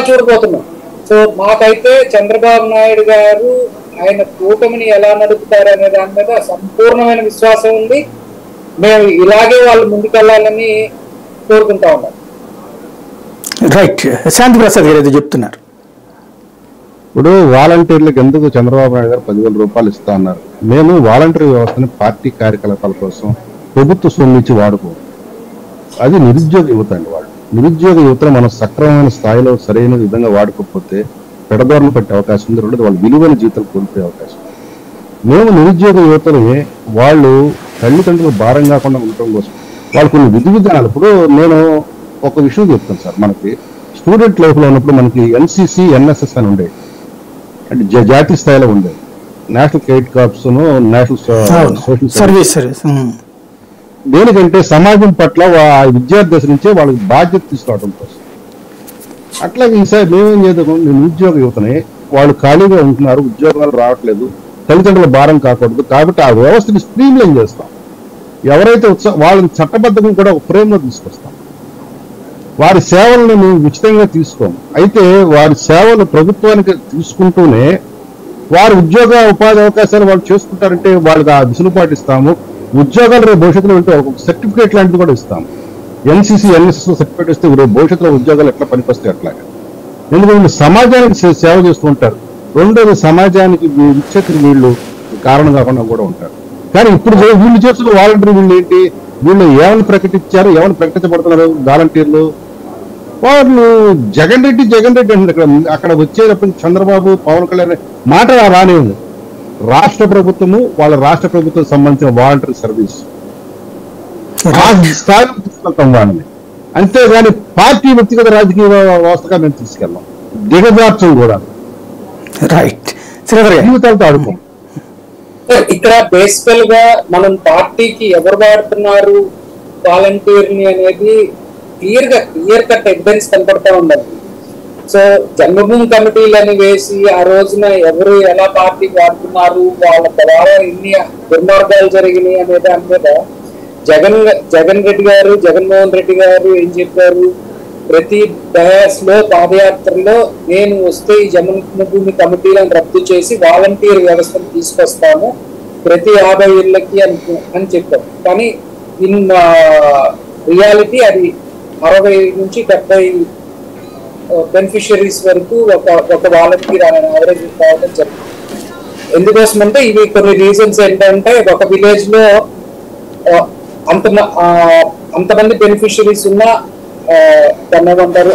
చూడబోతున్నాం. సో మాకైతే చంద్రబాబు నాయుడు గారు ఆయన కూటమిని ఎలా నడుపుతారు అనే దాని మీద సంపూర్ణమైన విశ్వాసం ఉంది. మేము ఇలాగే వాళ్ళు ముందుకెళ్లాలని కోరుకుంటా ఉన్నాం. రైట్, శాంతి ప్రసాద్ గారు ఏదో చెప్తున్నారు. ఇప్పుడు వాలంటీర్లకు ఎందుకు చంద్రబాబు నాయుడు గారు 10,000 రూపాయలు ఇస్తా అన్నారు? మేము వాలంటీర్ వ్యవస్థని పార్టీ కార్యకలాపాల కోసం ప్రభుత్వ సొమ్ము ఇచ్చి వాడుకో, అది నిరుద్యోగ యువత అండి. వాళ్ళు నిరుద్యోగ యువతను మనం సక్రమమైన స్థాయిలో సరైన విధంగా వాడుకోకపోతే పెడదోరలు పెట్టే అవకాశం ఉంది. రెండోది వాళ్ళు విలువైన జీవితాలు కోల్పోయే అవకాశం. మేము నిరుద్యోగ యువతని వాళ్ళు తల్లిదండ్రులు భారం కాకుండా ఉండటం కోసం వాళ్ళు కొన్ని విధి విధానాలు, ఇప్పుడు నేను ఒక విషయం చెప్తాను సార్, మనకి స్టూడెంట్ లైఫ్ లో ఉన్నప్పుడు మనకి ఎన్సిసి ఎన్ఎస్ఎస్ అని ఉండేది, అంటే జాతీయ స్థాయిలో ఉండేది. National credit corps, national social service. దేనికంటే సమాజం పట్ల విద్యార్థి దశ నుంచే వాళ్ళకి బాధ్యత తీసుకోవడం కోసం. అట్లాగే ఈసారి మేమేం చేద్దాం, నిరుద్యోగ యువతని వాళ్ళు ఖాళీగా ఉంటున్నారు, ఉద్యోగాలు రావట్లేదు, తల్లిదండ్రుల భారం కాకూడదు కాబట్టి ఆ వ్యవస్థని స్ట్రీమ్ లైన్ చేస్తాం. ఎవరైతే వాళ్ళని చట్టబద్ధంగా కూడా ఒక ఫ్రేమ్లో తీసుకొస్తాం. వారి సేవలను మేము ఉచితంగా తీసుకోము. అయితే వారి సేవలు ప్రభుత్వానికి తీసుకుంటూనే వారి ఉద్యోగ ఉపాధి అవకాశాలు వాళ్ళు చేసుకుంటారంటే వాళ్ళకి ఆ దిశలుపాటు ఇస్తాము. ఉద్యోగాలు రేపు భవిష్యత్తులో ఉంటే ఒక సర్టిఫికేట్ లాంటిది కూడా ఇస్తాము. ఎన్సిసి ఎన్ఎస్ఎస్ సర్టిఫికేట్ ఇస్తే రేపు భవిష్యత్తులో ఉద్యోగాలు ఎట్లా పనికొస్తాయి అట్లాగా. ఎందుకంటే సమాజానికి సేవ చేస్తూ ఉంటారు. రెండోది సమాజానికి విచ్ఛేదన వీళ్ళు కారణం కాకుండా కూడా ఉంటారు. కానీ ఇప్పుడు వీళ్ళు చేస్తున్న వాలంటీర్ వీళ్ళు ఏంటి, వీళ్ళు ఏమని ప్రకటించారు, ఏమని ప్రకటించబడుతున్నారు వాలంటీర్లు? వాళ్ళు జగన్ రెడ్డి అంటే అక్కడ వచ్చేటప్పుడు చంద్రబాబు పవన్ కళ్యాణ్ మాట రానే ఉంది. రాష్ట్ర ప్రభుత్వము వాళ్ళ రాష్ట్ర ప్రభుత్వం సంబంధించిన వాలంటీర్ సర్వీస్ ఆ స్థాయిలో తీసుకెళ్తాం వాళ్ళని. అంతేగాని పార్టీ వ్యక్తిగత రాజకీయ వ్యవస్థగా మేము తీసుకెళ్ళాం, దిగజార్చం కూడా. రైట్, జీవితాలతో ఆడుకోం. ఇక్కడ బేసికల్ గా మనం పార్టీకి ఎవరు వాడుతున్నారు వాలంటీర్ ని అనేది క్లియర్ కట్ ఎవిడెన్స్ కనపడతా ఉండాలి. సో జన్మభూమి కమిటీలని వేసి ఆ రోజున ఎవరు ఎలా పార్టీకి వాడుతున్నారు, వాళ్ళ ద్వారా ఎన్ని దుర్మార్గాలు జరిగినాయి అనే దాని మీద జగన్మోహన్ రెడ్డి గారు ఏం చెప్పారు, ప్రతి డయాస్ లో పాదయాత్రలో నేను వస్తే ఈ జన్మభూమి కమిటీలను రద్దు చేసి వాలంటీర్ వ్యవస్థను తీసుకొస్తాము ప్రతి 50 ఏళ్ళకి అని చెప్పారు. కానీ ఇన్ రియాలిటీ అది 60 నుంచి 70 బెనిఫిషరీస్ వరకు ఒక వాలంటీర్ అనే యావరేజ్ కావడం జరిగింది. ఎందుకోసమంటే ఇవి కొన్ని రీజన్స్ ఏంటంటే, ఒక విలేజ్ లో అంతమంది బెనిఫిషరీస్ ఉన్న దాన్ని ఏమంటారు